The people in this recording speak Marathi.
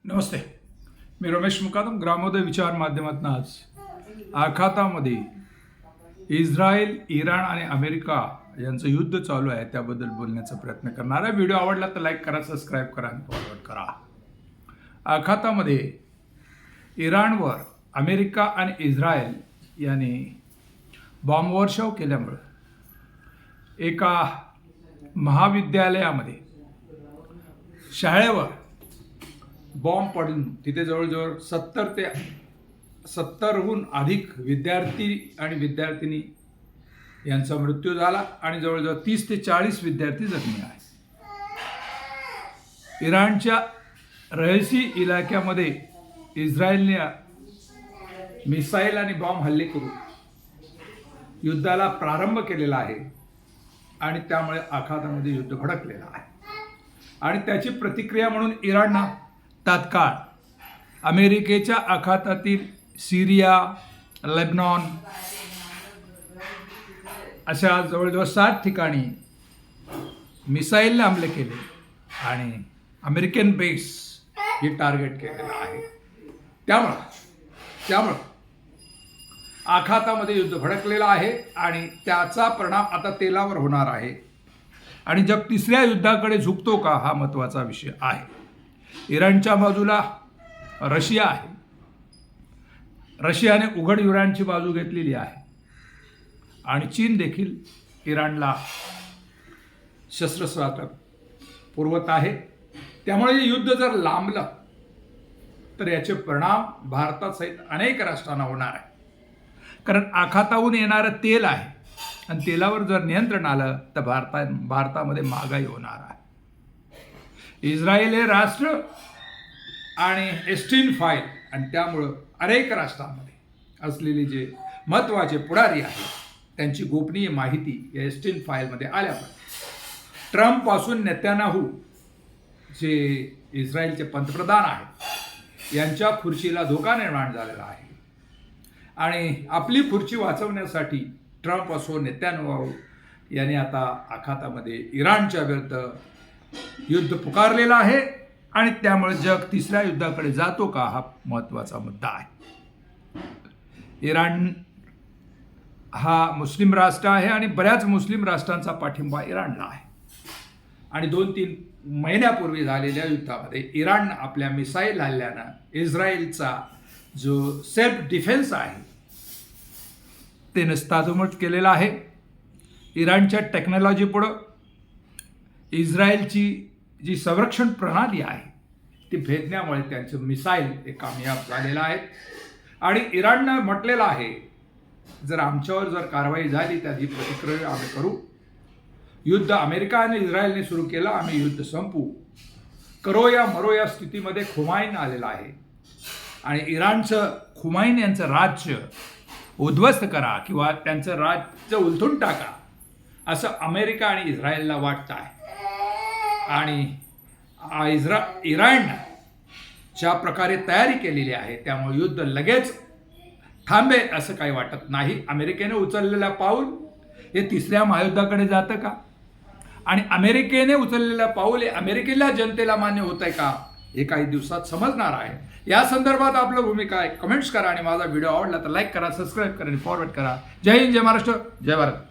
नमस्ते, मी रमेश मुकादम ग्रामोदय विचार माध्यमातून आज आखातामध्ये इस्रायल, इराण आणि अमेरिका यांचं युद्ध चालू आहे त्याबद्दल बोलण्याचा प्रयत्न करणार आहे. व्हिडिओ आवडला तर लाईक करा, सबस्क्राईब करा आणि फॉरवर्ड करा. आखातामध्ये इराणवर अमेरिका आणि इस्रायल यांनी बॉम्बवर्षाव केल्यामुळे एका महाविद्यालयामध्ये शाळेवर बॉम्ब पडून तिथे जवळजवळ 70हून अधिक विद्यार्थी आणि विद्यार्थिनी यांचा मृत्यू झाला आणि जवळजवळ 30 ते 40 विद्यार्थी जखमी आहेत. इराणच्या रहिसी इलाक्यामध्ये इस्रायलने मिसाईल आणि बॉम्ब हल्ले करून युद्धाला प्रारंभ केलेला आहे आणि त्यामुळे आखातामध्ये युद्ध भडकलेलं आहे. आणि त्याची प्रतिक्रिया म्हणून इराणनं तात्काळ अमेरिकेच्या आखातातील सिरिया, लेबनॉन अशा जवळजवळ 7 ठिकाणी मिसाईलने हमले केले आणि अमेरिकन बेस हे टार्गेट केलेलं आहे. त्यामुळं आखातामध्ये युद्ध भडकलेलं आहे आणि त्याचा परिणाम आता तेलावर होणार आहे. आणि जग तिसऱ्या युद्धाकडे झुकतो का हा महत्त्वाचा विषय आहे. इराणच्या बाजूला रशिया आहे. रशियाने उघड इराणची बाजू घेतलेली आहे आणि चीन देखील इराणला शस्त्रस्त्र पुरवत आहे. त्यामुळे हे युद्ध जर लांबलं तर याचे परिणाम भारतासहित अनेक राष्ट्रांना होणार आहे. कारण आखाताहून येणारं तेल आहे आणि तेलावर जर नियंत्रण आलं तर भारतामध्ये महागाई होणार आहे. इस्रायल हे राष्ट्र आणि एस्टीन फाईल आणि त्यामुळं अनेक राष्ट्रांमध्ये असलेले जे महत्त्वाचे पुढारी आहेत त्यांची गोपनीय माहिती या एस्टीन फाईलमध्ये आल्या पाहिजे. ट्रम्पपासून नेत्यानाहू जे इस्रायलचे पंतप्रधान आहेत यांच्या खुर्चीला धोका निर्माण झालेला आहे आणि आपली खुर्ची वाचवण्यासाठी ट्रम्प असो नेत्यानाहू यांनी आता आखातामध्ये इराणच्या विरुद्ध युद्ध पुकारलेलं आहे आणि त्यामुळे जग तिसऱ्या युद्धाकडे जातो का हा महत्त्वाचा मुद्दा आहे. इराण हा मुस्लिम राष्ट्र आहे आणि बऱ्याच मुस्लिम राष्ट्रांचा पाठिंबा इराणला आहे. आणि 2-3 महिन्यापूर्वी झालेल्या युद्धामध्ये इराण आपल्या मिसाईल हल्ल्यानं इस्रायलचा जो सेल्फ डिफेन्स आहे ते नस्तानाबूत केलेला आहे. इराणच्या टेक्नॉलॉजीपुढं इस्रायलची जी संरक्षण प्रणाली आहे ती भेदण्यामुळे त्यांचं मिसाईल हे कामयाब झालेलं आहे. आणि इराणनं म्हटलेलं आहे जर आमच्यावर जर कारवाई झाली तर ही प्रतिक्रिया आम्ही करू. युद्ध अमेरिका आणि इस्रायलने सुरू केलं, आम्ही युद्ध संपवू. करो या मरो या स्थितीमध्ये खुमाईन आलेला आहे आणि इराणचं खुमाईन यांचं राज्य उद्ध्वस्त करा किंवा त्यांचं राज्य उलथून टाका असं अमेरिका आणि इस्रायलला वाटतं आहे. आणि इराण ज्या प्रकारे तयारी केलेली आहे त्यामुळे युद्ध लगेच थांबेल असं काही वाटत नाही. अमेरिकेने उचललेलं पाऊल हे तिसऱ्या महायुद्धाकडे जातं का आणि अमेरिकेने उचललेलं पाऊल हे अमेरिकेला जनतेला मान्य होत आहे का हे काही दिवसात समजणार आहे. या संदर्भात आपलं भूमिका आहे कमेंट्स करा आणि माझा व्हिडिओ आवडला तर लाईक करा, सबस्क्राईब करा आणि फॉरवर्ड करा. जय हिंद, जय महाराष्ट्र, जय भारत.